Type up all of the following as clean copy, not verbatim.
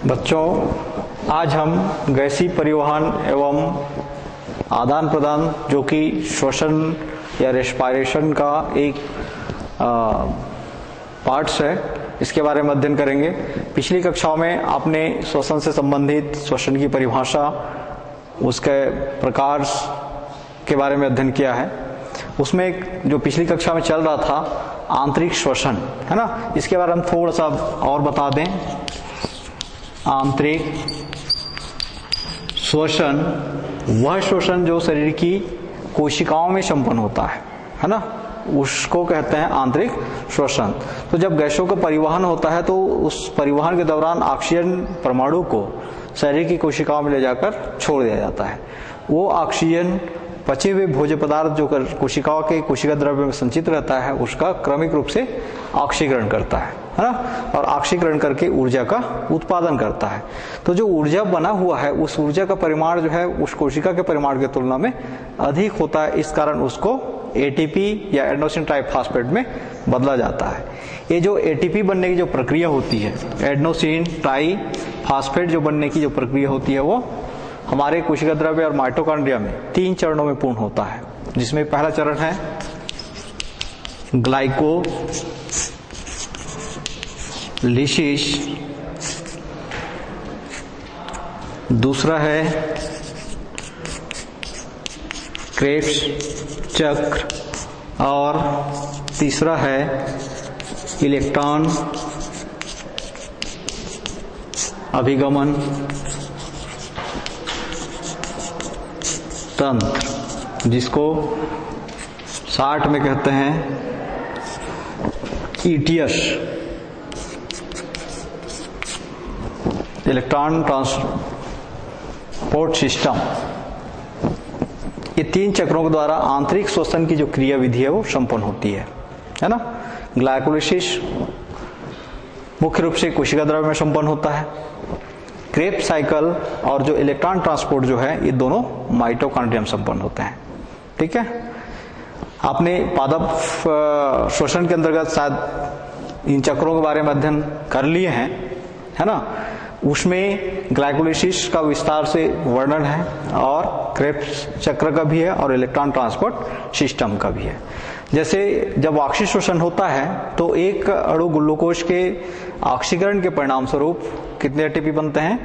बच्चों, आज हम गैसीय परिवहन एवं आदान प्रदान जो कि श्वसन या रेस्पिरेशन का एक पार्ट्स है, इसके बारे में अध्ययन करेंगे। पिछली कक्षाओं में आपने श्वसन से संबंधित श्वसन की परिभाषा, उसके प्रकार के बारे में अध्ययन किया है। उसमें जो पिछली कक्षा में चल रहा था आंतरिक श्वसन, है ना, इसके बारे में थोड़ा सा और बता दें। आंतरिक श्वसन वह श्वसन जो शरीर की कोशिकाओं में संपन्न होता है ना, उसको कहते हैं आंतरिक श्वसन। तो जब गैसों का परिवहन होता है तो उस परिवहन के दौरान ऑक्सीजन परमाणु को शरीर की कोशिकाओं में ले जाकर छोड़ दिया जाता है। वो ऑक्सीजन पचे हुए भोज्य पदार्थ जो कोशिकाओं के कोशिका द्रव्य में संचित रहता है उसका क्रमिक रूप से ऑक्सीकरण करता है ना, और ऑक्सीकरण करके ऊर्जा का उत्पादन करता है। तो जो ऊर्जा बना हुआ है उस ऊर्जा का परिमाण जो है उस कोशिका के परिमाण की तुलना में अधिक होता है। इस कारण उसको एटीपी या एडेनोसिन ट्राइफॉस्फेट में बदला जाता है। ये जो एटीपी बनने की जो प्रक्रिया होती है, एडेनोसिन ट्राइफॉस्फेट जो बनने की जो प्रक्रिया होती है, वो हमारे कोशिका द्रव्य और माइटोकॉन्ड्रिया में 3 चरणों में पूर्ण होता है। जिसमें पहला चरण है ग्लाइकोलिसिस, दूसरा है क्रेब्स चक्र और तीसरा है इलेक्ट्रॉन अभिगमन तंत्र, जिसको शॉर्ट में कहते हैं ईटीएस, इलेक्ट्रॉन ट्रांसपोर्ट सिस्टम। ये 3 चक्रों के द्वारा आंतरिक श्वसन की जो क्रिया विधि है वो संपन्न होती है ना। ग्लाइकोलिसिस मुख्य रूप से कोशिका द्रव्य में संपन्न होता है। क्रेब्स साइकिल और जो इलेक्ट्रॉन ट्रांसपोर्ट जो है ये दोनों माइटोकॉन्ड्रिया में संपन्न होते हैं। ठीक है, आपने पादप श्वसन के अंतर्गत शायद इन चक्रों के बारे में अध्ययन कर लिए हैं, है ना। उसमें ग्लाइकोलिसिस का विस्तार से वर्णन है और क्रेब्स चक्र का भी है और इलेक्ट्रॉन ट्रांसपोर्ट सिस्टम का भी है। जैसे जब ऑक्सीजन शोषण होता है तो एक अणु ग्लूकोज के ऑक्सीकरण के परिणाम स्वरूप कितने एटीपी बनते हैं?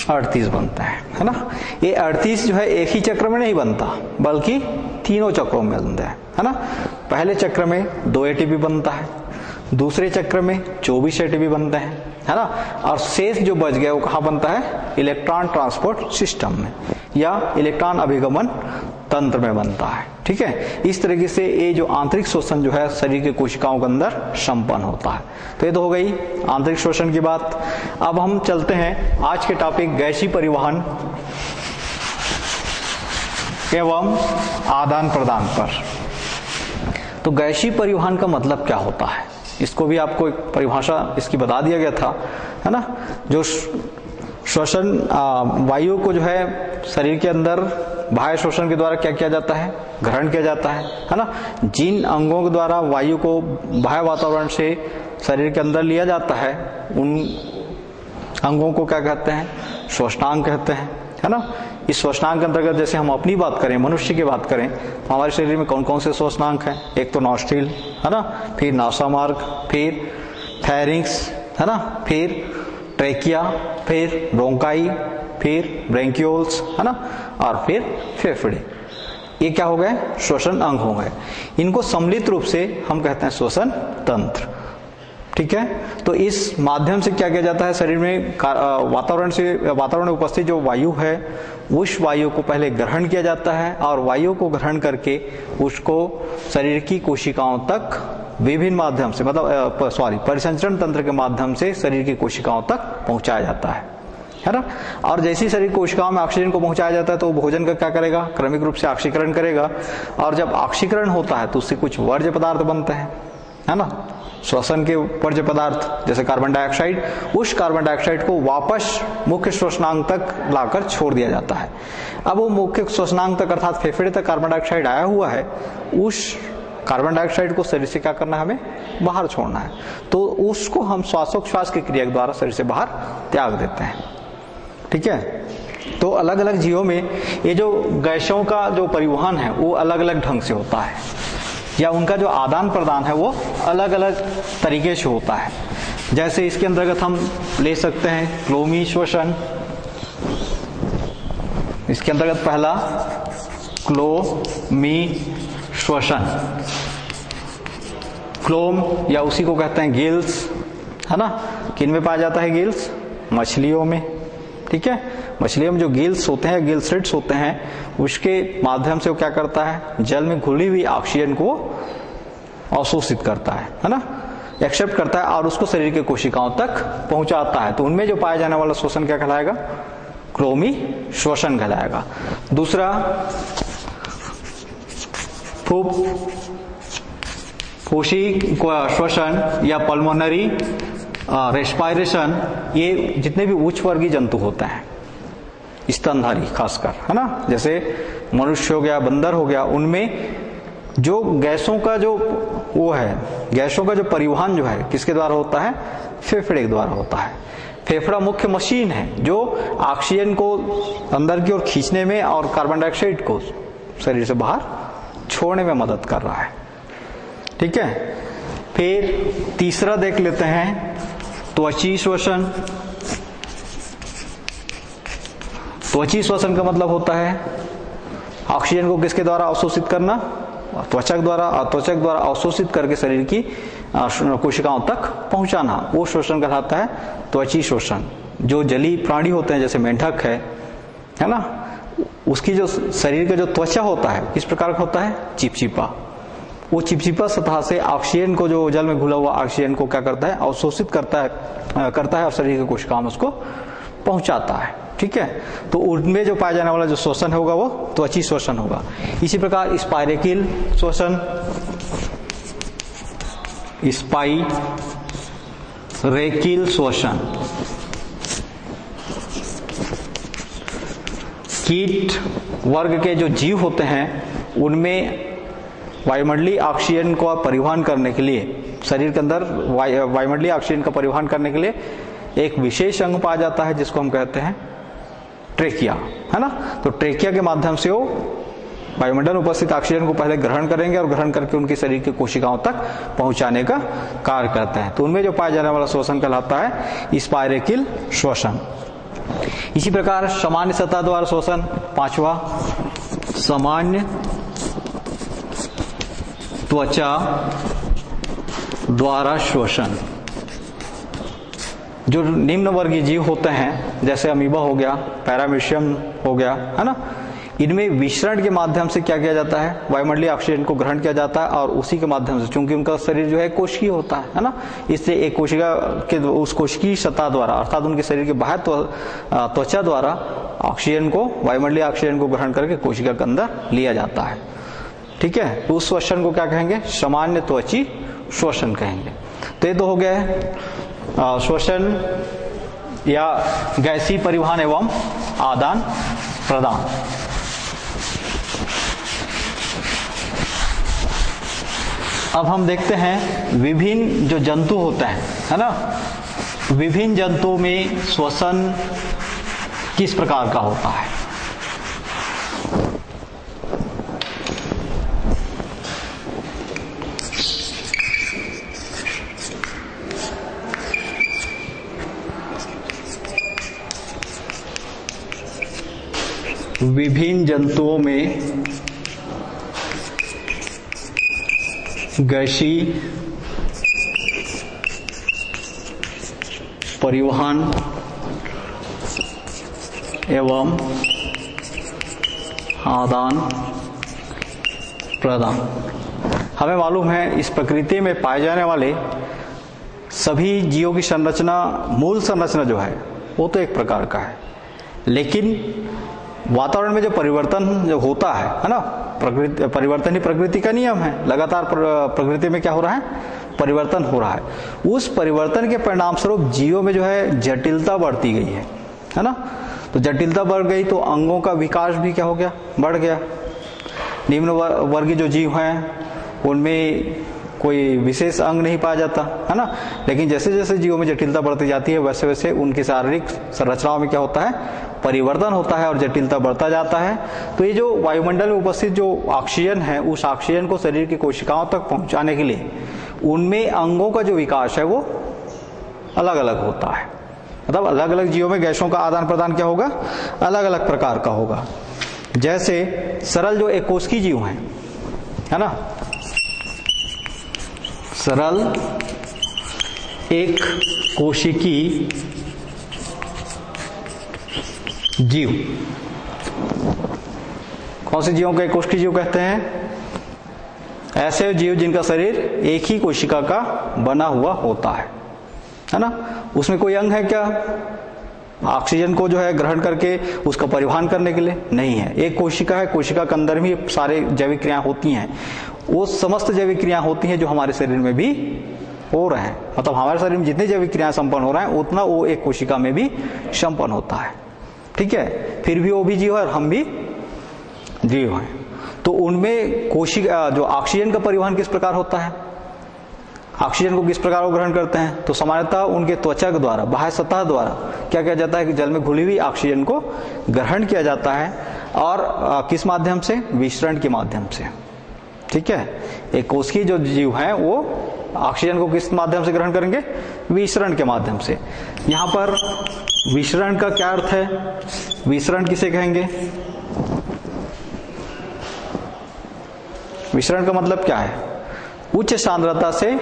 38 बनते हैं, है ना। ये 38 जो है एक ही चक्र में नहीं बनता बल्कि तीनों चक्रों में बनते हैं, है ना। पहले चक्र में 2 एटीपी बनता है, दूसरे चक्र में 24 एटीपी बनते हैं, है ना, और शेष जो बच गया वो कहाँ बनता है? इलेक्ट्रॉन ट्रांसपोर्ट सिस्टम में या इलेक्ट्रॉन अभिगमन तंत्र में बनता है। ठीक है, इस तरीके से ये जो आंतरिक श्वसन जो है शरीर के कोशिकाओं के अंदर संपन्न होता है। तो ये तो हो गई आंतरिक श्वसन की बात। अब हम चलते हैं आज के टॉपिक गैसीय परिवहन एवं आदान प्रदान पर। तो गैसीय परिवहन का मतलब क्या होता है, इसको भी आपको एक परिभाषा इसकी बता दिया गया था, है ना। जो श्वसन वायु को जो है शरीर के अंदर बाह्य श्वसन के द्वारा क्या किया जाता है? ग्रहण किया जाता है ना। जिन अंगों के द्वारा वायु को बाह्य वातावरण से शरीर के अंदर लिया जाता है उन अंगों को क्या कहते हैं? श्वसनांग कहते हैं, है ना। इस श्वसनांग के अंतर्गत जैसे हम अपनी बात करें, मनुष्य की बात करें, तो हमारे शरीर में कौन कौन से श्वसनांग हैं? एक तो नॉस्ट्रिल, है ना, फिर नासामार्ग, फिर फैरिंक्स, है ना, फिर ट्रेकिया, फिर ब्रोंकाई, फिर ब्रेंकियोल्स, है ना, और फिर फेफड़े। ये क्या हो गए? श्वसन अंग हो गए। इनको सम्मिलित रूप से हम कहते हैं श्वसन तंत्र। ठीक है, तो इस माध्यम से क्या किया जाता है? शरीर में वातावरण में उपस्थित जो वायु है उस वायु को पहले ग्रहण किया जाता है और वायु को ग्रहण करके उसको शरीर की कोशिकाओं तक विभिन्न माध्यम से परिसंचरण तंत्र के माध्यम से शरीर की कोशिकाओं तक पहुंचाया जाता है ना। और जैसी शरीर कोशिकाओं में ऑक्सीजन को पहुंचाया जाता है तो भोजन का क्या करेगा? क्रमिक रूप से ऑक्सीकरण करेगा, और जब ऑक्सीकरण होता है तो उससे कुछ वर्ज्य पदार्थ बनते हैं, है ना। श्वसन के वर्ज्य पदार्थ जैसे कार्बन डाइऑक्साइड, उस कार्बन डाइऑक्साइड को वापस मुख्य श्वसनांग तक लाकर छोड़ दिया जाता है। अब वो मुख्य श्वसनांग तक अर्थात फेफड़े तक कार्बन डाइऑक्साइड आया हुआ है, उस कार्बन डाइऑक्साइड को शरीर से क्या करना है, हमें बाहर छोड़ना है, तो उसको हम श्वासोच्छ्वास की क्रिया के द्वारा शरीर से बाहर त्याग देते हैं। ठीक है, तो अलग अलग जीवों में ये जो गैसों का जो परिवहन है वो अलग अलग ढंग से होता है, या उनका जो आदान प्रदान है वो अलग अलग तरीके से होता है। जैसे इसके अंतर्गत हम ले सकते हैं क्लोमी श्वसन। इसके अंतर्गत पहला क्लोमी श्वसन, क्लोम या उसी को कहते हैं गिल्स, है ना। किन में पाया जाता है गिल्स? मछलियों में। ठीक है, मछलियों में जो गिल्स होते हैं, गिल स्लिट्स होते हैं, उसके माध्यम से वो क्या करता है, जल में घुली हुई ऑक्सीजन को अवशोषित करता है ना, एक्सेप्ट करता है और उसको शरीर के कोशिकाओं तक पहुंचाता है। तो उनमें जो पाया जाने वाला श्वसन क्या कहलाएगा? क्लोमी श्वसन कहलाएगा। दूसरा फूफुसी श्वसन या पल्मोनरी रेस्पायरेशन, ये जितने भी उच्च वर्गीय जंतु होते हैं, स्तनधारी खासकर, है ना, जैसे मनुष्य हो गया, बंदर हो गया, उनमें जो गैसों का जो वो है, गैसों का जो परिवहन जो है किसके द्वारा होता है? फेफड़े के द्वारा होता है। फेफड़ा मुख्य मशीन है जो ऑक्सीजन को अंदर की ओर खींचने में और कार्बन डाइऑक्साइड को शरीर से बाहर छोड़ने में मदद कर रहा है। ठीक है, फिर तीसरा देख लेते हैं त्वची श्वसन। त्वची श्वसन का मतलब होता है ऑक्सीजन को किसके द्वारा अवशोषित करना? त्वचा द्वारा अवशोषित करके शरीर की कोशिकाओं तक पहुंचाना, वो श्वसन कहलाता है त्वची श्वसन। जो जलीय प्राणी होते हैं जैसे मेंढक है ना, उसकी जो शरीर का जो त्वचा होता है किस प्रकार का होता है? चिपचिपा। वो चिपचिपा सतह से ऑक्सीजन को, जो जल में घुला हुआ ऑक्सीजन को क्या करता है? अवशोषित करता है और शरीर की कोशिकाओं में उसको पहुंचाता है। ठीक है, तो उनमें जो पाया जाने वाला जो श्वसन होगा वो त्वची श्वसन होगा। इसी प्रकार स्पाइरेकिल श्वसन, स्पाइरेकिल श्वसन, कीट वर्ग के जो जीव होते हैं उनमें वायुमंडलीय ऑक्सीजन को परिवहन करने के लिए, शरीर के अंदर वायुमंडलीय ऑक्सीजन का परिवहन करने के लिए एक विशेष अंग पाया जाता है जिसको हम कहते हैं ट्रेकिया, है ना। तो ट्रेकिया के माध्यम से वो वायुमंडल में उपस्थित ऑक्सीजन को पहले ग्रहण करेंगे और ग्रहण करके उनके शरीर की कोशिकाओं तक पहुंचाने का कार्य करते हैं। तो उनमें जो पाया जाने वाला श्वसन कहलाता है स्पाइरेकिल श्वसन। इसी प्रकार सामान्य सतह द्वारा श्वसन, पांचवा सामान्य त्वचा द्वारा श्वसन। जो निम्न वर्गीय जीव होते हैं जैसे अमीबा हो गया, पैरामीशियम हो गया, है ना, इनमें विसरण के माध्यम से क्या किया जाता है? वायुमंडलीय ऑक्सीजन को ग्रहण किया जाता है और उसी के माध्यम से, चूंकि उनका शरीर जो है कोशिकीय होता है ना, इससे एक कोशिका के उस कोशिकीय सतह द्वारा अर्थात उनके शरीर के बाहर त्वचा द्वारा ऑक्सीजन को, वायुमंडलीय ऑक्सीजन को ग्रहण करके कोशिका के अंदर लिया जाता है। ठीक है, तो उस श्वसन को क्या कहेंगे? सामान्य त्वची श्वसन कहेंगे। तो ये तो हो गया है श्वसन या गैसीय परिवहन एवं आदान प्रदान। अब हम देखते हैं विभिन्न जो जंतु होते हैं, है ना, विभिन्न जंतुओं में श्वसन किस प्रकार का होता है। विभिन्न जंतुओं में गैसीय परिवहन एवं आदान प्रदान। हमें मालूम है इस प्रकृति में पाए जाने वाले सभी जीवों की संरचना, मूल संरचना जो है वो तो एक प्रकार का है, लेकिन वातावरण में जो परिवर्तन जो होता है ना, परिवर्तन ही प्रकृति का नियम है। लगातार प्रकृति में क्या हो रहा है? परिवर्तन हो रहा है। उस परिवर्तन के परिणाम स्वरूप जीवों में जो है जटिलता बढ़ती गई है ना। तो जटिलता बढ़ गई तो अंगों का विकास भी क्या हो गया? बढ़ गया। निम्न वर्गीय जो जीव हैं उनमें कोई विशेष अंग नहीं पाया जाता है ना। लेकिन जैसे जैसे जीवों में जटिलता बढ़ती जाती है वैसे वैसे उनकी शारीरिक संरचनाओं में क्या होता है, परिवर्तन होता है और जटिलता बढ़ता जाता है। तो ये जो वायुमंडल में उपस्थित जो ऑक्सीजन है, उस ऑक्सीजन को शरीर की कोशिकाओं तक पहुंचाने के लिए उनमें अंगों का जो विकास है वो अलग अलग होता है। मतलब अलग अलग जीवों में गैसों का आदान प्रदान क्या होगा, अलग अलग प्रकार का होगा। जैसे सरल जो एकोष्की जीव हैं, है ना, सरल एक कोशिकी जीव, कौन से जीवों को एक कोशिकी जीव कहते हैं? ऐसे जीव जिनका शरीर एक ही कोशिका का बना हुआ होता है ना। उसमें कोई अंग है क्या ऑक्सीजन को जो है ग्रहण करके उसका परिवहन करने के लिए? नहीं है। एक कोशिका है, कोशिका के अंदर ही सारे जैविक क्रियाएं होती हैं। वो समस्त जैविक क्रियाएं होती हैं जो हमारे शरीर में भी हो रहे हैं। मतलब हमारे शरीर में जितनी जैविक क्रियाएं संपन्न हो रहे हैं उतना वो एक कोशिका में भी संपन्न होता है। ठीक है, फिर भी वो भी जीव है और हम भी जीव हैं। तो उनमें कोशिका जो ऑक्सीजन का परिवहन किस प्रकार होता है, ऑक्सीजन को किस प्रकार वो ग्रहण करते हैं? तो सामान्यतः उनके त्वचा के द्वारा, बाह्य सतह द्वारा क्या किया जाता है कि जल में घुली हुई ऑक्सीजन को ग्रहण किया जाता है। और किस माध्यम से? विसरण के माध्यम से। ठीक है, एक कोशिकीय जो जीव है वो ऑक्सीजन को किस माध्यम से ग्रहण करेंगे? विसरण के माध्यम से। यहां पर विसरण का क्या अर्थ है? विसरण किसे कहेंगे? विसरण का मतलब क्या है? उच्च सांद्रता से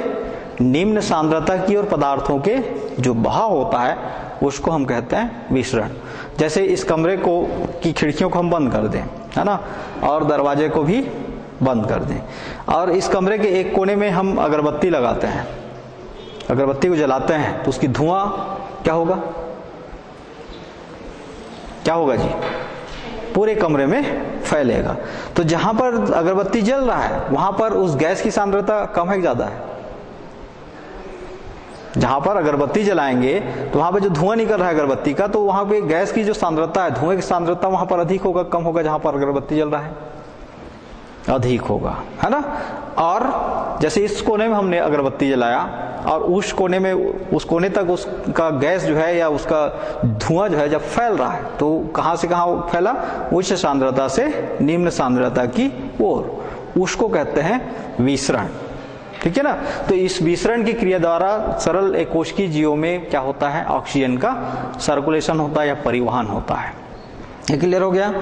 निम्न सांद्रता की ओर पदार्थों के जो बहाव होता है उसको हम कहते हैं विसरण। जैसे इस कमरे को की खिड़कियों को हम बंद कर दें, है ना, और दरवाजे को भी बंद कर दें, और इस कमरे के एक कोने में हम अगरबत्ती लगाते हैं, अगरबत्ती को जलाते हैं, तो उसकी धुआं क्या होगा? क्या होगा जी? पूरे कमरे में फैलेगा। तो जहां पर अगरबत्ती जल रहा है वहां पर उस गैस की सांद्रता कम है, ज्यादा है? जहां पर अगरबत्ती जलाएंगे तो वहां पे जो धुआं निकल रहा है अगरबत्ती का, तो वहां पे गैस की जो सांद्रता है, धुएं की सांद्रता वहां पर अधिक होगा, कम होगा? जहां पर अगरबत्ती जल रहा है अधिक होगा, है ना। और जैसे इस कोने में हमने अगरबत्ती जलाया और उस कोने में, उस कोने तक उसका गैस जो है या उसका धुआं जो है जब फैल रहा है तो कहां से कहां फैला? उच्च सांद्रता से निम्न सांद्रता की ओर, उसको कहते हैं विसरण। ठीक है ना। तो इस विसरण की क्रिया द्वारा सरल एकोष्की जीवों में क्या होता है? ऑक्सीजन का सर्कुलेशन होता है या परिवहन होता है। ये क्लियर हो गया।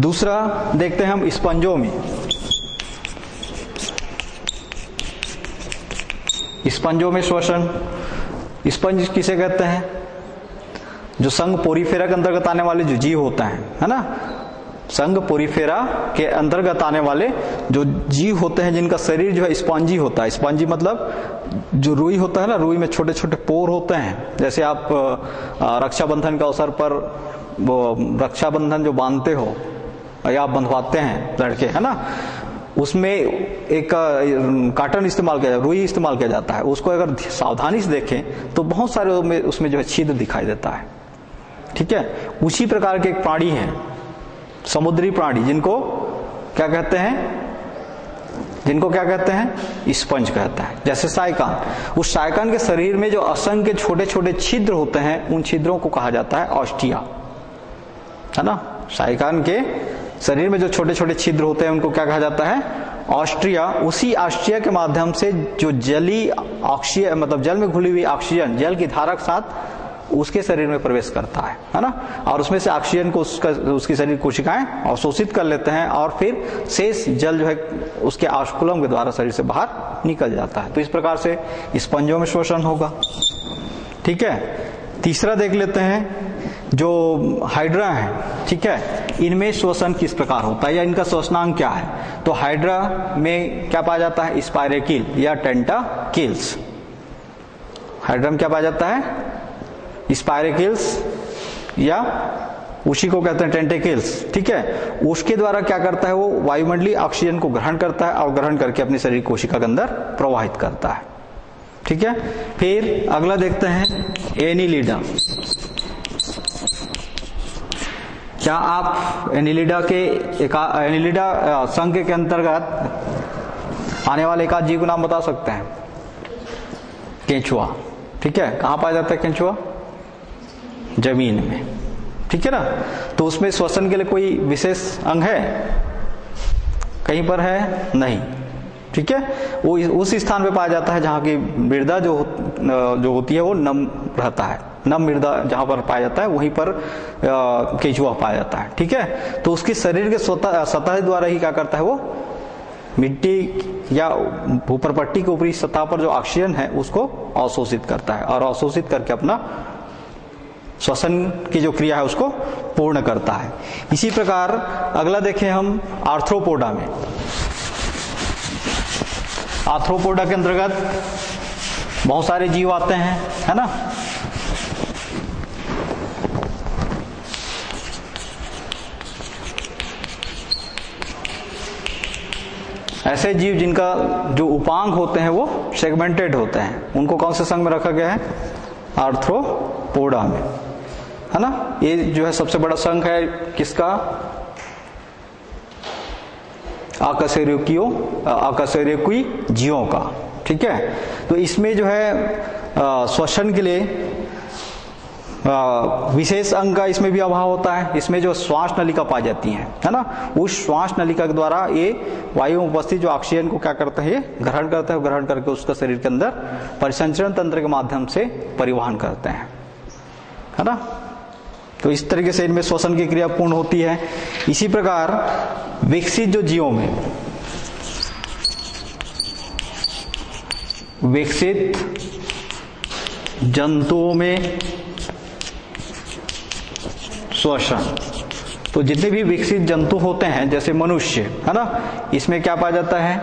दूसरा देखते हैं हम स्पंजों में। स्पंजों में श्वसन, स्पंज किसे कहते हैं? जो संघ पोरीफेरा के अंतर्गत आने वाले जो जीव होते हैं, है ना, संघ पोरीफेरा के अंतर्गत आने वाले जो जीव होते हैं जिनका शरीर जो है स्पंजी होता है। स्पंजी मतलब जो रुई होता है ना, रुई में छोटे छोटे पोर होते हैं। जैसे आप रक्षाबंधन के अवसर पर वो रक्षाबंधन जो बांधते हो या आप बंधवाते हैं लड़के, है ना, उसमें एक काटन इस्तेमाल किया जाता है, रुई इस्तेमाल किया जाता है। उसको अगर सावधानी से देखें तो बहुत सारे उसमें जो है छिद्र दिखाई देता है। ठीक है, उसी प्रकार के एक प्राणी है, समुद्री प्राणी, जिनको क्या कहते हैं? जिनको क्या कहते हैं? स्पंज कहता है। जैसे साइकान, उस साइकान के शरीर में जो असंख्य छोटे छोटे छिद्र होते हैं उन छिद्रों को कहा जाता है ऑस्टिया, है ना। साइकान के शरीर में जो छोटे छोटे छिद्र होते हैं उनको क्या कहा जाता है? ऑस्ट्रिया। उसी ऑस्ट्रिया के माध्यम से जो जली ऑक्सीजन, मतलब जल में घुली हुई ऑक्सीजन जल की धारा के साथ उसके शरीर में प्रवेश करता है ना, और उसमें से ऑक्सीजन को उसकी शरीर कोशिकाएं अवशोषित कर लेते हैं और फिर शेष जल जो है उसके ऑस्कुलम के द्वारा शरीर से बाहर निकल जाता है। तो इस प्रकार से स्पंजों में श्वसन होगा। ठीक है, तीसरा देख लेते हैं जो हाइड्रा है। ठीक है, इनमें श्वसन किस प्रकार होता है या इनका श्वसनांग क्या है? तो हाइड्रा में क्या पाया जाता है? स्पाइरेकिल या टेंटाकिल्स। हाइड्रा में क्या पाया जाता है? स्पाइरेकिल्स या उसी को कहते हैं टेंटेकिल्स। ठीक है, उसके द्वारा क्या करता है? वो वायुमंडलीय ऑक्सीजन को ग्रहण करता है और ग्रहण करके अपने शरीर कोशिका के अंदर प्रवाहित करता है। ठीक है, फिर अगला देखते हैं एनिलिडा। क्या आप एनिलिडा के एनिलिडा संघ के अंतर्गत आने वाले एक आध जीव का नाम बता सकते हैं? केंचुआ, ठीक है। कहाँ पाया जाता है केंचुआ? जमीन में, ठीक है ना। तो उसमें श्वसन के लिए कोई विशेष अंग है? कहीं पर है? नहीं, ठीक है। वो उस स्थान पे पाया जाता है जहां की मृदा जो होती है वो नम रहता है। नम मृदा जहां पर पाया जाता है वहीं पर केंचुआ पाया जाता है, ठीक है। तो उसकी शरीर के सतह द्वारा ही क्या करता है, वो मिट्टी या ऊपर पट्टी के ऊपरी सतह पर जो ऑक्सीजन है उसको अवशोषित करता है और अवशोषित करके अपना श्वसन की जो क्रिया है उसको पूर्ण करता है। इसी प्रकार अगला देखें हम आर्थ्रोपोडा में। आर्थ्रोपोडा के अंतर्गत बहुत सारे जीव आते हैं, है ना। ऐसे जीव जिनका जो उपांग होते हैं वो सेगमेंटेड होते हैं, उनको कौन से संघ में रखा गया है? आर्थ्रोपोडा में, है ना। ये जो है सबसे बड़ा संघ है किसका? अकशेरुकीय जीवों का, ठीक है। तो इसमें जो है श्वसन के लिए विशेष अंग का इसमें भी अभाव होता है। इसमें जो श्वास नलिका पाई जाती है ना, उस श्वास नलिका के द्वारा ये वायु में उपस्थित जो ऑक्सीजन को क्या करता है, ये ग्रहण करता है, ग्रहण करके उसका शरीर के अंदर परिसंचरण तंत्र के माध्यम से परिवहन करते हैं, है ना। तो इस तरीके से इनमें श्वसन की क्रिया पूर्ण होती है। इसी प्रकार विकसित जो जीवों में, विकसित जंतुओं में श्वसन, तो जितने भी विकसित जंतु होते हैं जैसे मनुष्य, है ना, इसमें क्या पाया जाता है?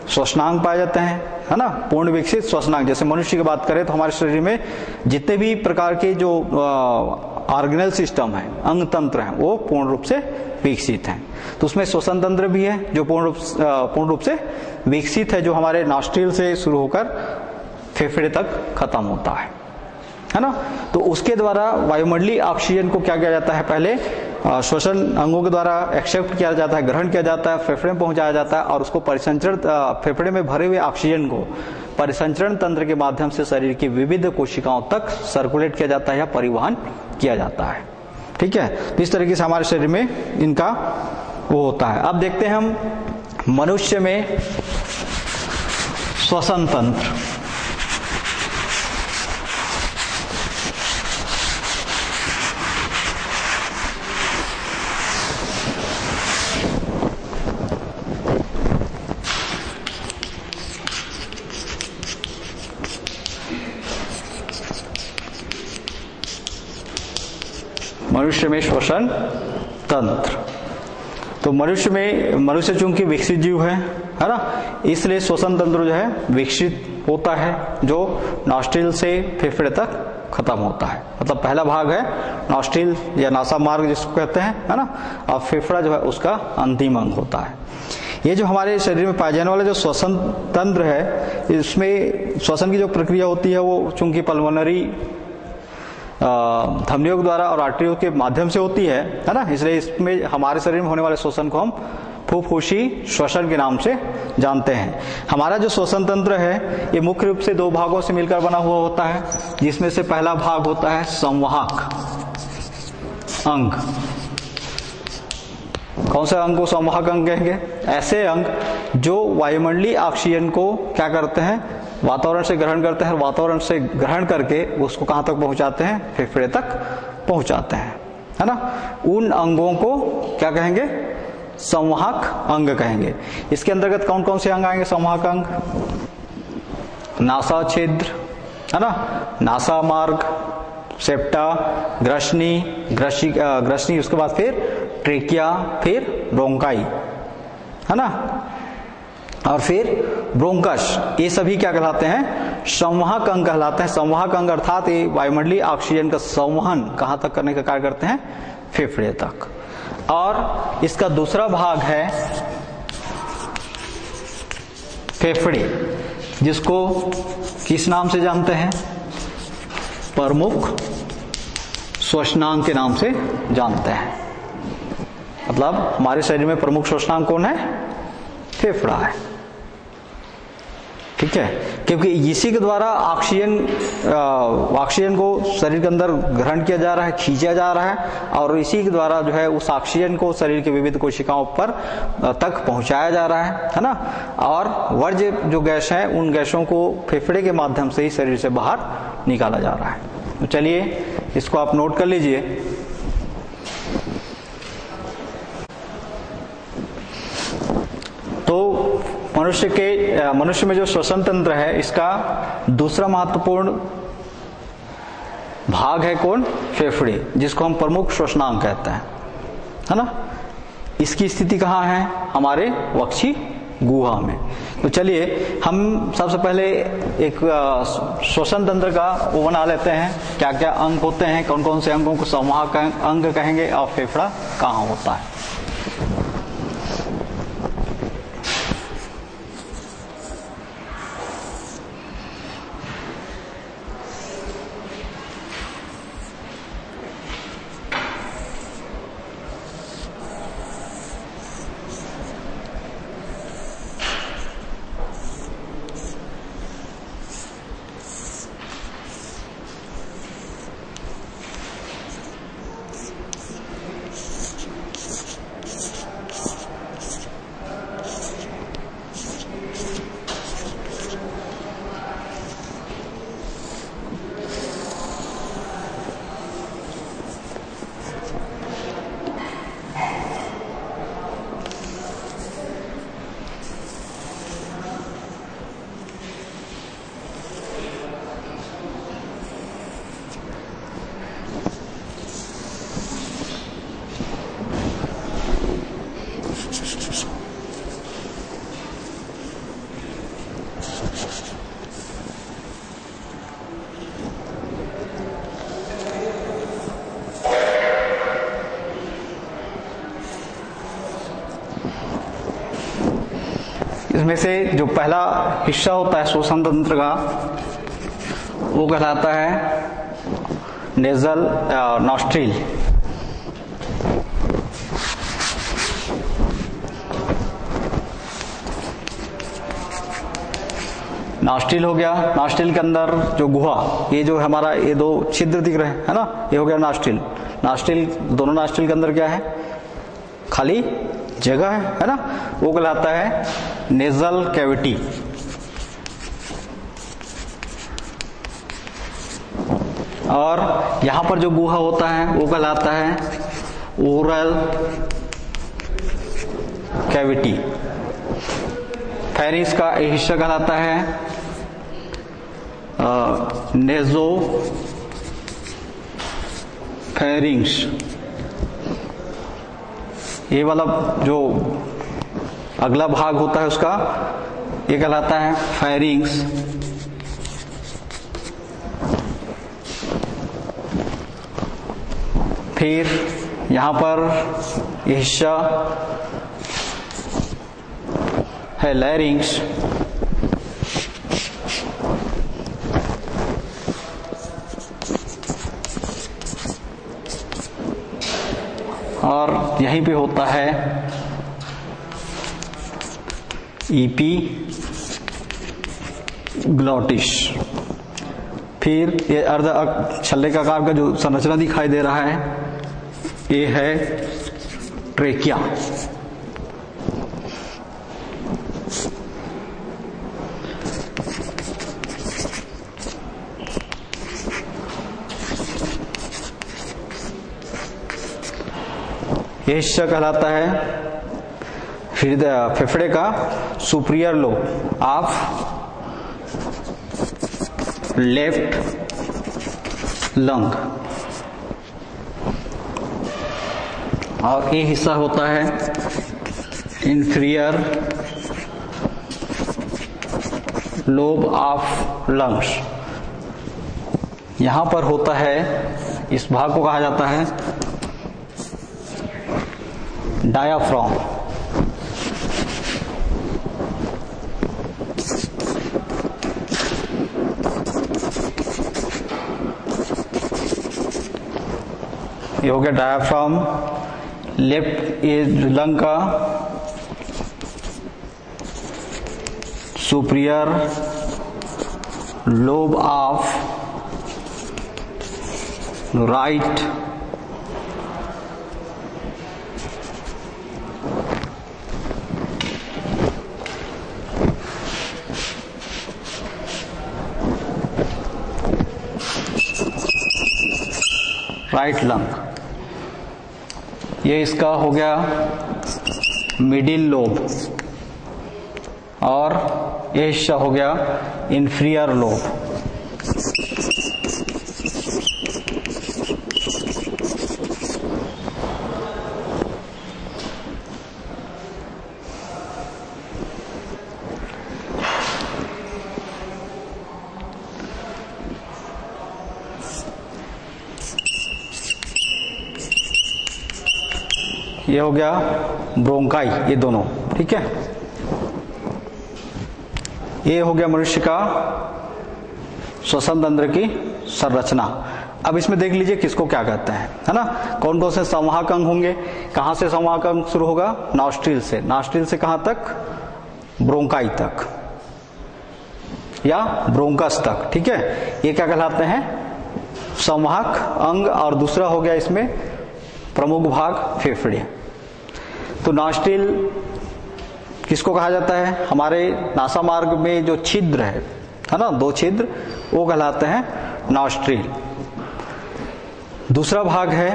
श्वसनांग पाया जाता है ना। पूर्ण विकसित श्वसनांग, जैसे मनुष्य की बात करें तो हमारे शरीर में जितने भी प्रकार के जो ऑर्गेनल सिस्टम है, अंग तंत्र है, वो पूर्ण रूप से विकसित हैं। तो उसमें श्वसन तंत्र भी है जो पूर्ण रूप से विकसित है, जो हमारे नॉस्ट्रिल से शुरू होकर फेफड़े तक खत्म होता है ना। तो उसके द्वारा वायुमंडलीय ऑक्सीजन को क्या किया जाता है? पहले श्वसन अंगों के द्वारा एक्सेप्ट किया जाता है, ग्रहण किया जाता है, फेफड़े में पहुंचाया जाता है और उसको परिसंचरण, फेफड़े में भरे हुए ऑक्सीजन को परिसंचरण तंत्र के माध्यम से शरीर की विविध कोशिकाओं तक सर्कुलेट किया जाता है या परिवहन किया जाता है, ठीक है। तो इस तरीके से हमारे शरीर में इनका वो होता है। अब देखते हैं हम मनुष्य में श्वसन तंत्र। मनुष्य में श्वसन तंत्र, तो मनुष्य चूंकि विकसित जीव है ना, इसलिए श्वसन तंत्र जो है विकसित होता है, जो नॉस्ट्रिल से फेफड़े तक खत्म होता है। मतलब पहला भाग है नॉस्ट्रिल या नासा मार्ग जिसको कहते हैं, है ना, और फेफड़ा जो है उसका अंतिम अंग होता है। ये जो हमारे शरीर में पाए जाने वाले जो श्वसन तंत्र है, इसमें श्वसन की जो प्रक्रिया होती है वो चूंकि पल्मोनरी धमनियों के द्वारा और आर्टरियों के माध्यम से होती है ना, इसलिए इसमें हमारे शरीर में होने वाले श्वसन को हम फुफ्फुसी श्वसन के नाम से जानते हैं। हमारा जो श्वसन तंत्र है ये मुख्य रूप से दो भागों से मिलकर बना हुआ होता है, जिसमें से पहला भाग होता है संवाहक अंग। कौन सा अंग को संवाहक अंग कहेंगे? ऐसे अंग जो वायुमंडलीय ऑक्सीजन को क्या करते हैं, वातावरण से ग्रहण करते हैं, वातावरण से ग्रहण करके उसको कहां तक पहुंचाते हैं? फेफड़े तक पहुंचाते हैं, है ना। उन अंगों को क्या कहेंगे? संवाहक अंग कहेंगे। इसके अंतर्गत कौन कौन से अंग आएंगे संवाहक अंग? नासा छिद्र, है ना, नासा मार्ग, सेप्टा, ग्रसनी, उसके बाद फिर ट्रेकिया, फिर ब्रोंकाई, है ना, और फिर ब्रोंकस। ये सभी क्या कहलाते हैं? संवाहक अंग कहलाते हैं। संवाहक अंग अर्थात ये वायुमंडलीय ऑक्सीजन का संवहन कहां तक करने का कार्य करते हैं? फेफड़े तक। और इसका दूसरा भाग है फेफड़े, जिसको किस नाम से जानते हैं? प्रमुख श्वसनांग के नाम से जानते हैं। मतलब हमारे शरीर में प्रमुख श्वसनांग कौन है? फेफड़ा है, ठीक है, क्योंकि इसी के द्वारा ऑक्सीजन को शरीर के अंदर ग्रहण किया जा रहा है, खींचा जा रहा है, और इसी के द्वारा जो है उस ऑक्सीजन को शरीर के विविध कोशिकाओं पर तक पहुंचाया जा रहा है ना। और वर्ज्य जो गैस है उन गैसों को फेफड़े के माध्यम से ही शरीर से बाहर निकाला जा रहा है। तो चलिए इसको आप नोट कर लीजिए। तो मनुष्य में जो श्वसन तंत्र है इसका दूसरा महत्वपूर्ण भाग है कौन? फेफड़े, जिसको हम प्रमुख श्वसनांग कहते हैं, है ना। इसकी स्थिति कहाँ है? हमारे वक्षी गुहा में। तो चलिए हम सबसे पहले एक श्वसन तंत्र का वो बना लेते हैं, क्या क्या अंग होते हैं, कौन कौन से अंगों को संवाहक अंग कहेंगे, और फेफड़ा कहाँ होता है। इसमें से जो पहला हिस्सा होता है श्वसन तंत्र का वो कहलाता है नेजल नॉस्ट्रिल। नॉस्ट्रिल हो गया। नॉस्ट्रिल के अंदर जो गुहा, ये जो हमारा ये दो छिद्र दिख रहे हैं, है ना, ये हो गया नॉस्ट्रिल। नॉस्ट्रिल, दोनों नॉस्ट्रिल के अंदर क्या है? खाली जगह है ना, वो कहलाता है नेजल कैविटी। और यहां पर जो गुहा होता है वो कहलाता है ओरल कैविटी। फेरिंक्स का एक हिस्सा कहलाता है नेजो फेरिंक्स। ये वाला जो अगला भाग होता है उसका ये कहलाता है फेरिंक्स। फिर यहां पर ये हिस्सा है लैरिंक्स। और यहीं पे होता है ईपी ग्लॉटिस। फिर ये अर्ध छल्ले का आकार का जो संरचना दिखाई दे रहा है ये है ट्रेकिया। ये हिस्सा कहलाता है हृदय फेफड़े का superior lobe of left lung. और ये हिस्सा होता है इंफीरियर लोब ऑफ लंग्स। यहां पर होता है, इस भाग को कहा जाता है डायाफ्राम। ये हो गया डायाफ्राम। लेफ्ट ये लंग का superior lobe of right right lung, ये इसका हो गया मिडिल लोब, और ये हिस्सा हो गया इंफीरियर लोब। ये हो गया ब्रोंकाई, ये दोनों, ठीक है। ये हो गया मनुष्य का श्वसन तंत्र की संरचना। अब इसमें देख लीजिए किसको क्या कहते हैं, है ना। कौन कौन से संवाहक अंग होंगे। कहां से संवाहक अंग शुरू होगा, नॉस्ट्रिल से। नॉस्ट्रिल से कहां तक, ब्रोंकाई तक या ब्रोंकस तक, ठीक है। ये क्या कहलाते हैं, संवाहक अंग। और दूसरा हो गया इसमें प्रमुख भाग फेफड़े। तो नॉस्ट्रिल किसको कहा जाता है, हमारे नासा मार्ग में जो छिद्र है ना, 2 छिद्र, वो कहलाते हैं नॉस्ट्रिल। दूसरा भाग है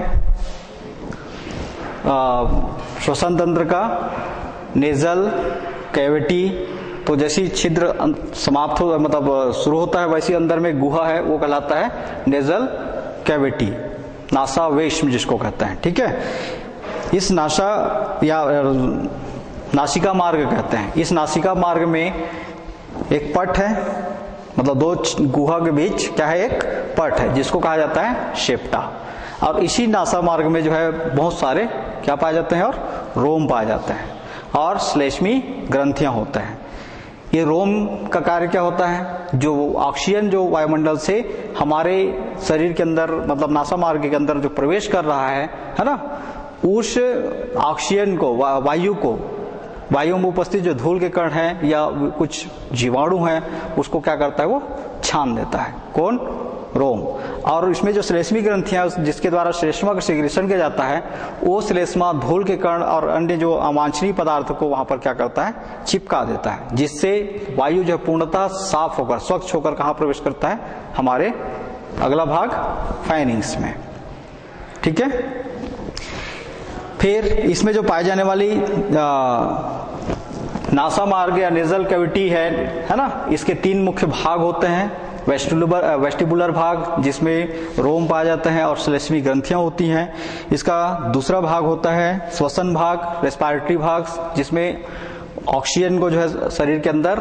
श्वसन तंत्र का नेजल कैविटी। तो जैसी छिद्र समाप्त हो, मतलब शुरू होता है, वैसी अंदर में गुहा है, वो कहलाता है नेजल कैविटी, नासा वेश्म जिसको कहते हैं, ठीक है। इस नासा या नासिका मार्ग कहते हैं। इस नासिका मार्ग में एक पट है, मतलब 2 गुहा के बीच क्या है, एक पट है जिसको कहा जाता है शेप्टा। और इसी नासा मार्ग में जो है बहुत सारे क्या पाए जाते हैं, और रोम पाए जाते हैं, और श्लेष्मी ग्रंथियां होते हैं। ये रोम का कार्य क्या होता है, जो ऑक्सीजन जो वायुमंडल से हमारे शरीर के अंदर, मतलब नासा मार्ग के अंदर जो प्रवेश कर रहा है ना, उस ऑक्सीजन को, वायु में उपस्थित जो धूल के कण हैं या कुछ जीवाणु हैं, उसको क्या करता है, वो छान देता है। कौन, रोम। और इसमें जो श्लेष्मी ग्रंथियां जिसके द्वारा श्लेष्मा का सेक्रेशन किया जाता है, वो श्लेष्मा धूल के कण और अन्य जो अवांछनीय पदार्थ को वहां पर क्या करता है, चिपका देता है, जिससे वायु जो पूर्णतः साफ होकर, स्वच्छ होकर कहां प्रवेश करता है, हमारे अगला भाग फाइनिंग्स में, ठीक है। फिर इसमें जो पाई जाने वाली नासा मार्ग या नेजल कैविटी है ना, इसके 3 मुख्य भाग होते हैं। वेस्टिबुलर भाग जिसमें रोम पाए जाते हैं और श्लेष्मी ग्रंथियां होती हैं। इसका दूसरा भाग होता है श्वसन भाग, रेस्पिरेटरी भाग, जिसमें ऑक्सीजन को जो है शरीर के अंदर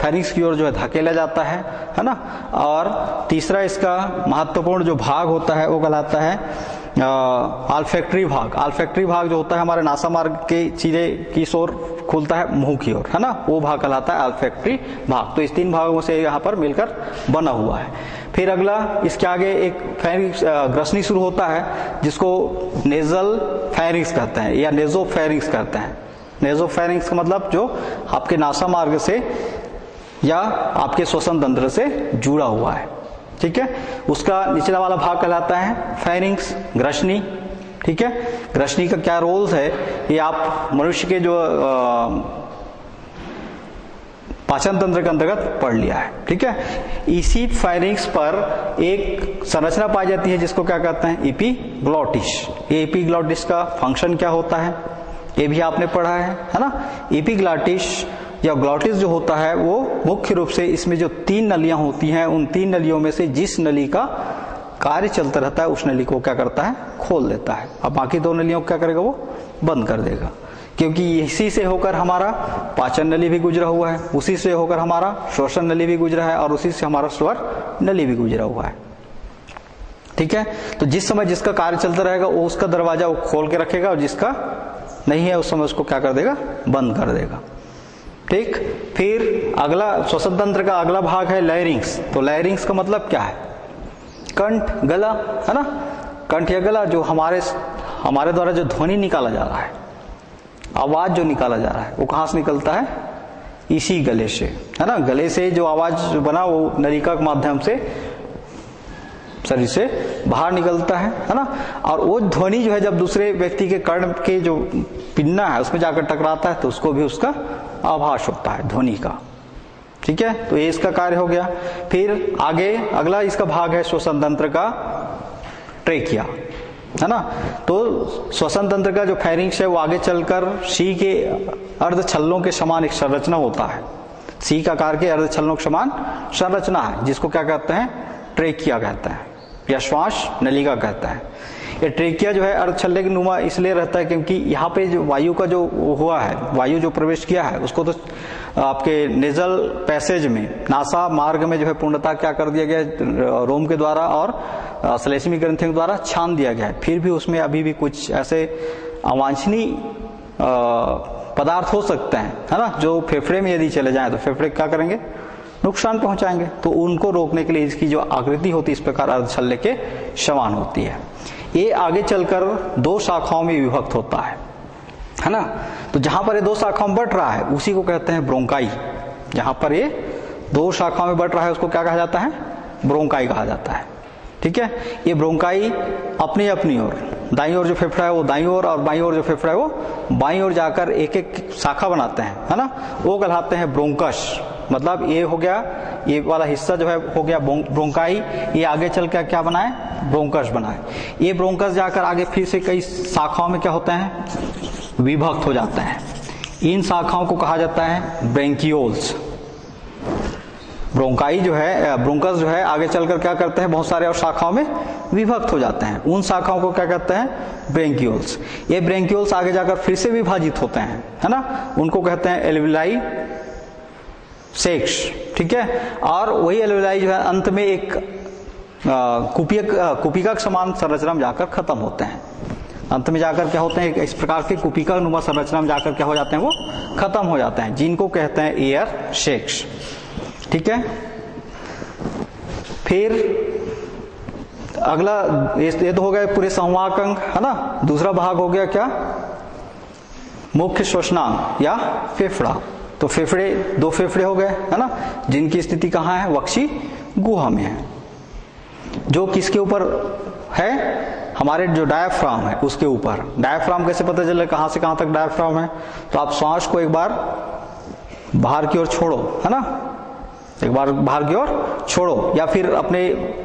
फेरिंक्स की ओर जो है धकेला जाता है ना। और तीसरा इसका महत्वपूर्ण जो भाग होता है वो कहलाता है आल्फैक्टरी भाग। आल्फैक्टरी भाग जो होता है हमारे नासा मार्ग के सीधे की ओर खुलता है, मुंह की ओर, है ना, वो भाग कहलाता है आल्फैक्टरी भाग। तो इस 3 भागों से यहाँ पर मिलकर बना हुआ है। फिर अगला इसके आगे एक फेरिंक्स ग्रसनी शुरू होता है, जिसको नेजल फेरिंक्स कहते हैं या नेजोफेरिंक्स कहते हैं। नेजोफेरिंक्स का मतलब जो आपके नासा मार्ग से या आपके श्वसन तंत्र से जुड़ा हुआ है, ठीक है। उसका निचला वाला भाग कहलाता है फेरिंक्स, ग्रसनी, ठीक है। ग्रसनी का क्या रोल्स है, ये आप मनुष्य के जो पाचन तंत्र के अंतर्गत पढ़ लिया है, ठीक है। इसी फेरिंक्स पर एक संरचना पाई जाती है जिसको क्या कहते हैं, एपिग्लॉटिस। ये एपिग्लॉटिस का फंक्शन क्या होता है, ये भी आपने पढ़ा है ना। एपिग्लॉटिस या ग्लॉटिस जो होता है वो मुख्य रूप से इसमें जो 3 नलियां होती हैं, उन 3 नलियों में से जिस नली का कार्य चलता रहता है उस नली को क्या करता है, खोल देता है। अब बाकी 2 नलियों को क्या करेगा, वो बंद कर देगा, क्योंकि इसी से होकर हमारा पाचन नली भी गुजरा हुआ है, उसी से होकर हमारा श्वसन नली भी गुजरा है, और उसी से हमारा स्वर नली भी गुजरा हुआ है, ठीक है। तो जिस समय जिसका कार्य चलता रहेगा वो उसका दरवाजा वो खोल के रखेगा, और जिसका नहीं है उस समय उसको क्या कर देगा, बंद कर देगा, ठीक। फिर अगला श्वसन तंत्र का अगला भाग है लैरिंग्स। तो लैरिंग्स का मतलब क्या है, कंठ, गला, है ना। कंठ या गला जो हमारे द्वारा जो ध्वनि निकाला जा रहा है, आवाज जो निकाला जा रहा है, वो कहां से निकलता है, इसी गले से, है ना, गले से जो आवाज बना वो नलिका के माध्यम से शरीर से बाहर निकलता है ना। और वो ध्वनि जो है जब दूसरे व्यक्ति के कर्ण के जो पिन्ना है उसमें जाकर टकराता है तो उसको भी उसका आभास होता है ध्वनि का। ठीक है, तो ये इसका कार्य हो गया। फिर आगे अगला इसका भाग है श्वसन तंत्र का ट्रेकिया, है ना। तो श्वसन तंत्र का जो फेरिंक्स है वो आगे चलकर सी के अर्ध छल्लों के समान एक संरचना होता है। सी का आकार के अर्ध छल्लों के समान संरचना है जिसको क्या कहते हैं, ट्रेकिया कहता है या श्वास नलिका कहता है। ये ट्रेकिया जो है अर्धछल्ले के नुमा इसलिए रहता है क्योंकि यहाँ पे जो वायु का जो हुआ है, वायु जो प्रवेश किया है उसको तो आपके नेजल पैसेज में, नासा मार्ग में जो है पूर्णतः क्या कर दिया गया, रोम के द्वारा और श्लेष्मी ग्रंथियों द्वारा छान दिया गया है। फिर भी उसमें अभी भी कुछ ऐसे अवांछनीय पदार्थ हो सकते हैं, है ना, जो फेफड़े में यदि चले जाएं तो फेफड़े क्या करेंगे, नुकसान पहुंचाएंगे। तो उनको रोकने के लिए इसकी जो आकृति होती है इस प्रकार अर्धछल्ले के समान होती है। ये आगे चलकर दो शाखाओं में विभक्त होता है ना। तो जहां पर ये दो शाखाओं में बढ़ रहा है उसी को कहते हैं ब्रोंकाई। जहां पर ये दो शाखाओं में बढ़ रहा है उसको क्या कहा जाता है, ब्रोंकाई कहा जाता है। ठीक है, ये ब्रोंकाई अपनी अपनी ओर, दाईं ओर जो फेफड़ा है वो दाईं ओर और बाईं ओर जो फेफड़ा है वो बाईं ओर जाकर एक एक शाखा बनाते हैं, है ना। वो कहलाते हैं ब्रोंकस। मतलब ये हो गया, ये वाला हिस्सा जो है हो गया ब्रोंकाई, ये आगे चल कर क्या बनाए, ब्रोंकस बनाए। ये ब्रोंकस जाकर आगे फिर से कई शाखाओं में क्या होता है, विभक्त हो जाता है। इन शाखाओं को कहा जाता है ब्रेंकियोल्स। ब्रोंकाई जो है, ब्रोंकस जो है आगे चलकर क्या करते हैं, बहुत सारे और शाखाओं में विभक्त हो जाते हैं। उन शाखाओं को क्या कहते हैं, ब्रेंकियोल्स। ये ब्रेंकियोल्स आगे जाकर फिर से विभाजित होते हैं, है ना। उनको कहते हैं एल्विलाई सेक्स। ठीक है, और वही एल्विलाई जो है अंत में एक कुपिका के समान संरचना में जाकर खत्म होते हैं। अंत में जाकर क्या होते हैं, इस प्रकार के कुपिका नुमा संरचना में जाकर क्या हो जाते हैं, वो खत्म हो जाते हैं, जिनको कहते हैं एयर सेक्स। ठीक है, फिर अगला ये तो हो गया पूरे संवाहक अंग, है ना। दूसरा भाग हो गया क्या, मुख्य श्वसनांग या फेफड़ा। तो फेफड़े, दो फेफड़े हो गए, है ना, जिनकी स्थिति कहाँ है, वक्षी गुहा में है, जो किसके ऊपर है, हमारे जो डायफ्राम है उसके ऊपर। डायफ्राम कैसे पता चले कहां से कहां तक डायफ्राम है, तो आप श्वास को एक बार बाहर की ओर छोड़ो, है ना, एक बार बाहर की ओर छोड़ो, या फिर अपने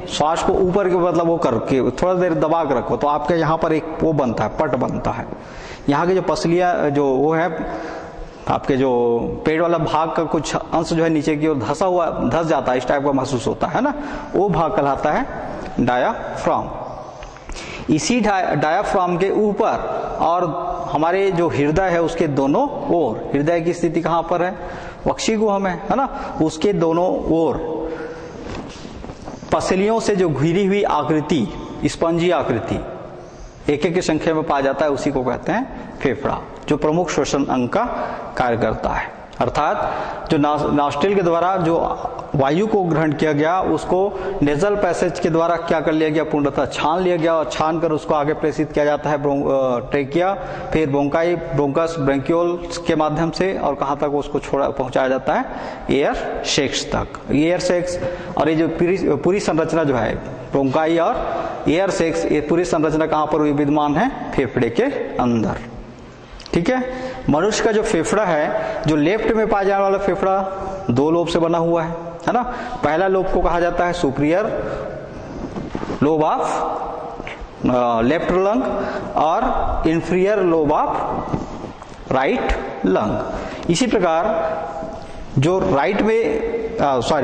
श्वास को ऊपर के मतलब वो करके थोड़ा देर दबा के रखो, तो आपके यहाँ पर एक वो बनता है, पट बनता है। यहाँ के जो पसलियां जो वो है, आपके जो पेट वाला भाग का कुछ अंश जो है नीचे की ओर धसा हुआ, धस जाता है, इस टाइप का महसूस होता है ना, वो भाग कहलाता है डायाफ्राम। इसी डायाफ्राम के ऊपर और हमारे जो हृदय है उसके दोनों ओर, हृदय की स्थिति कहां पर है, वक्षी गुहा में, है ना, उसके दोनों ओर पसलियों से जो घिरी हुई आकृति, स्पंजी आकृति एक एक की संख्या में पाया जाता है, उसी को कहते हैं फेफड़ा, जो प्रमुख श्वसन अंग का कार्य करता है। अर्थात जो नॉस्ट्रिल के द्वारा जो वायु को ग्रहण किया गया उसको नेजल पैसेज के द्वारा क्या कर लिया गया, पूर्णतः छान लिया गया, और छान कर उसको आगे प्रेषित किया जाता है ट्रेकिया, फिर ब्रोंकाई, ब्रोंकस, ब्रेंकियोल्स के माध्यम से, और कहां तक उसको पहुंचाया जाता है, एयर सेक्स तक। एयर सेक्स और ये जो पूरी संरचना जो है ब्रोंकाई और एयर सेक्स, ये पूरी संरचना कहां पर विद्यमान है, फेफड़े के अंदर। ठीक है, मनुष्य का जो फेफड़ा है, जो लेफ्ट में पाया जाने वाला फेफड़ा दो लोब से बना हुआ है ना। पहला लोब को कहा जाता है superior lobe of left lung और inferior lobe of right lung. इसी प्रकार जो राइट में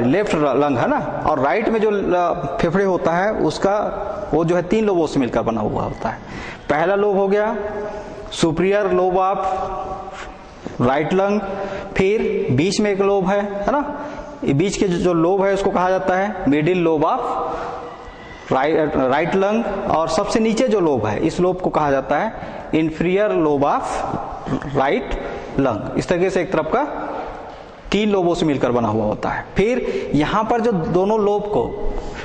लेफ्ट लंग है ना, और राइट में जो फेफड़े होता है उसका वो जो है तीन लोबों से मिलकर बना हुआ होता है। पहला लोब हो गया superior lobe of right lung, फिर बीच में एक लोब है ना, ये बीच के जो लोब है उसको कहा जाता है middle lobe of right lung, और सबसे नीचे जो लोब है इस लोब को कहा जाता है inferior lobe of right lung. इस तरीके से एक तरफ का तीन लोबों से मिलकर बना हुआ होता है। फिर यहाँ पर जो दोनों लोब को,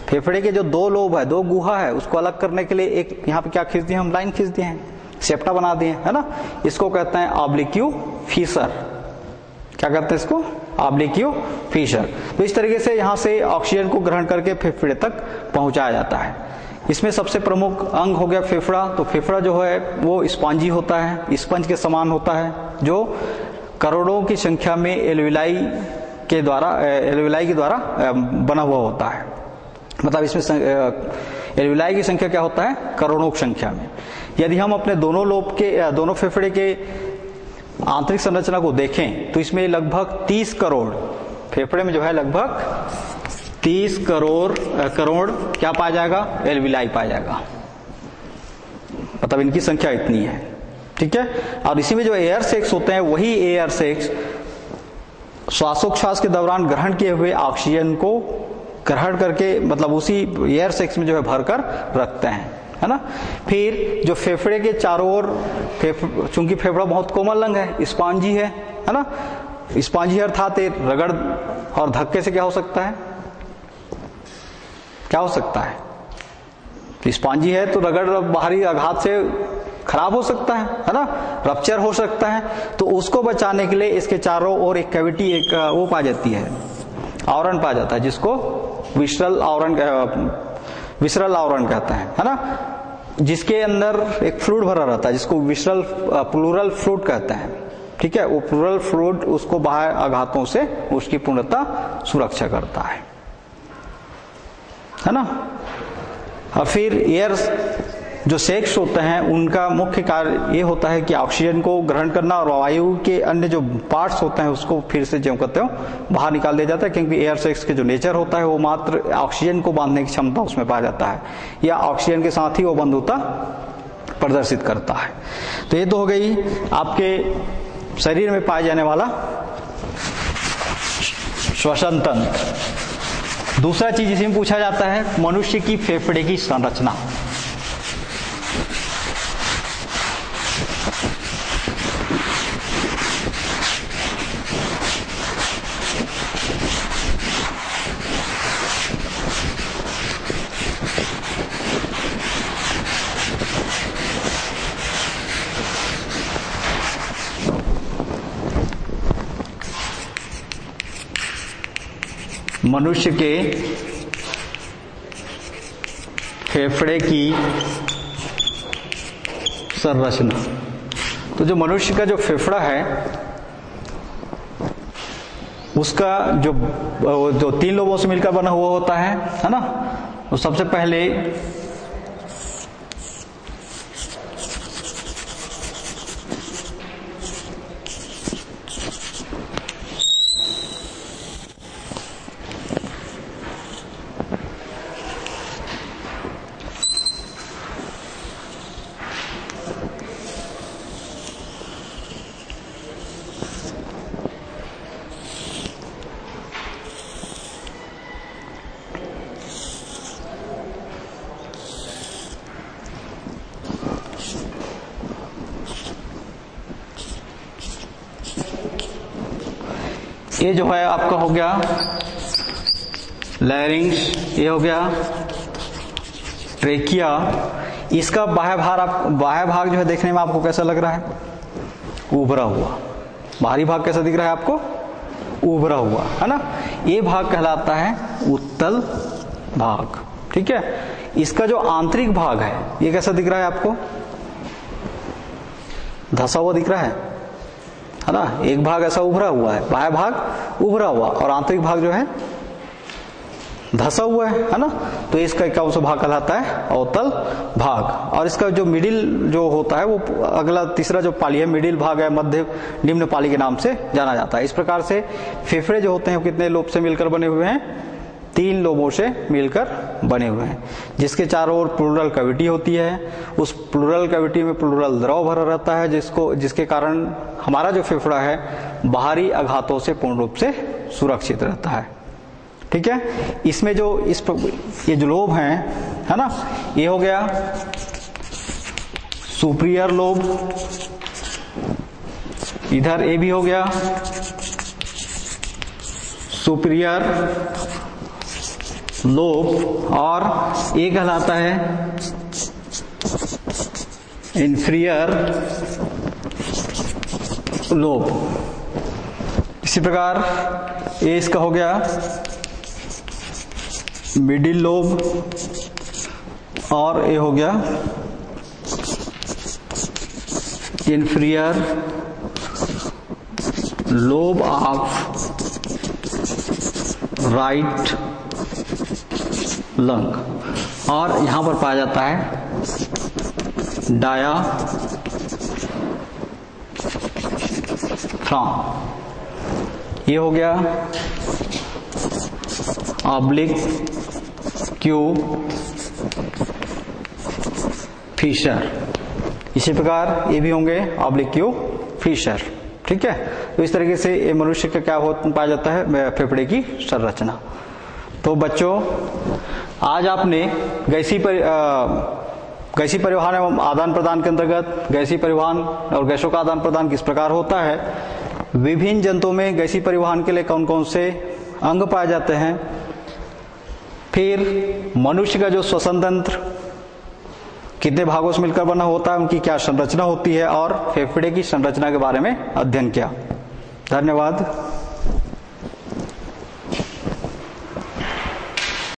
फेफड़े के जो दो लोब है, दो गुहा है, उसको अलग करने के लिए एक यहाँ पे क्या खींच दिए, हम लाइन खींच दिए हैं, सेप्टा बना दिए, है ना। इसको कहते हैं ऑब्लिक्यू फीसर, क्या कहते हैं इसको, ऑब्लिक्यू फिशर। तो इस तरीके से यहां से ऑक्सीजन को ग्रहण करके फेफड़े तक पहुंचाया जाता है। इसमें सबसे प्रमुख अंग हो गया फेफड़ा। तो फेफड़ा जो है वो स्पंजी होता है, स्पंज के समान होता है, जो करोड़ों की संख्या में एल्विलाई के द्वारा बना हुआ होता है। मतलब इसमें एल्विलाई की संख्या क्या होता है, करोड़ों की संख्या में। यदि हम अपने दोनों फेफड़े के आंतरिक संरचना को देखें तो इसमें लगभग 30 करोड़, फेफड़े में जो है लगभग 30 करोड़ क्या पाया जाएगा, एल्विलाई पाया जाएगा। मतलब इनकी संख्या इतनी है, ठीक है। और इसी में जो एयर सेक्स होते हैं, वही एयर सेक्स श्वासोच्छ्वास के दौरान ग्रहण किए हुए ऑक्सीजन को ग्रहण करके, मतलब उसी एयर सेक्स में जो है भरकर रखते हैं, है ना। फिर जो फेफड़े के चारों ओर, चूंकि फेफड़ा बहुत कोमल अंग है, स्पॉन्जी है ना। स्पॉन्जी अर्थात रगड़ और धक्के से क्या हो सकता है, क्या हो सकता है, स्पॉन्जी है तो रगड़ बाहरी आघात से खराब हो सकता है ना, रप्चर हो सकता है। तो उसको बचाने के लिए इसके चारों ओर एक कैविटी, एक वो पा जाती है, आवरण पा जाता है, जिसको विसरल आवरण कहते हैं, है ना। जिसके अंदर एक फ्लूइड भरा रहता है, जिसको विसरल प्लूरल फ्लूइड कहते हैं, ठीक है। वो प्लूरल फ्लूइड उसको बाहर आघातों से उसकी पूर्णतः सुरक्षा करता है ना। और फिर एयर जो सेक्स होते हैं, उनका मुख्य कार्य ये होता है कि ऑक्सीजन को ग्रहण करना और वायु के अन्य जो पार्ट्स होते हैं उसको फिर से जो कहते हो बाहर निकाल दिया जाता है। क्योंकि एयर सेक्स के जो नेचर होता है वो मात्र ऑक्सीजन को बांधने की क्षमता उसमें पाया जाता है, या ऑक्सीजन के साथ ही वो बंधुता प्रदर्शित करता है। तो ये तो हो गई आपके शरीर में पाया जाने वाला श्वसन तंत्र। दूसरा चीज इसमें पूछा जाता है मनुष्य की फेफड़े की संरचना। मनुष्य के फेफड़े की संरचना। तो जो मनुष्य का जो फेफड़ा है उसका जो 3 लोबों से मिलकर बना हुआ होता है ना। तो सबसे पहले ये जो है आपका हो गया लैरिंक्स, ये हो गया ट्रेकिया। इसका बाह्य भाग जो है देखने में आपको कैसा लग रहा है, उभरा हुआ। बाहरी भाग कैसा दिख रहा है आपको, उभरा हुआ, है ना। ये भाग कहलाता है उत्तल भाग, ठीक है। इसका जो आंतरिक भाग है ये कैसा दिख रहा है आपको, धसा हुआ दिख रहा है ना। एक भाग ऐसा उभरा हुआ है, बाह्य भाग उभरा हुआ और आंतरिक भाग जो है धसा हुआ है ना। तो इसका कौन सा भाग कहलाता है, अवतल भाग। और इसका जो मिडिल जो होता है वो अगला तीसरा जो पाली है, मिडिल भाग है, मध्य निम्न पाली के नाम से जाना जाता है। इस प्रकार से फेफड़े जो होते हैं वो कितने लोब से मिलकर बने हुए हैं, 3 लोबों से मिलकर बने हुए हैं, जिसके चारों ओर प्लूरल कैविटी होती है। उस प्लूरल कैविटी में प्लूरल द्रव भरा रहता है, जिसके कारण हमारा जो फेफड़ा है बाहरी आघातों से पूर्ण रूप से सुरक्षित रहता है, ठीक है। इसमें जो ये जो लोब हैं, है ना, ये हो गया सुपीरियर लोब, इधर ये भी हो गया सुपीरियर लोब, और ये कहलाता है इन्फीरियर लोब। इसी प्रकार ये इसका हो गया मिडिल लोब, और ये हो गया inferior lobe of right lung, और यहां पर पाया जाता है डायाफ्राम। ये हो गया ऑब्लिक क्यूब फिशर। इसी प्रकार ये भी होंगे ऑब्लिक क्यूब फिशर। ठीक है, तो इस तरीके से ये मनुष्य का क्या हो पाया जाता है फेफड़े की संरचना। तो बच्चों, आज आपने गैसीय परिवहन एवं आदान प्रदान के अंतर्गत गैसीय परिवहन और गैसों का आदान प्रदान किस प्रकार होता है, विभिन्न जंतुओं में गैसीय परिवहन के लिए कौन कौन से अंग पाए जाते हैं, फिर मनुष्य का जो श्वसन तंत्र कितने भागों से मिलकर बना होता है, उनकी क्या संरचना होती है, और फेफड़े की संरचना के बारे में अध्ययन किया। धन्यवाद।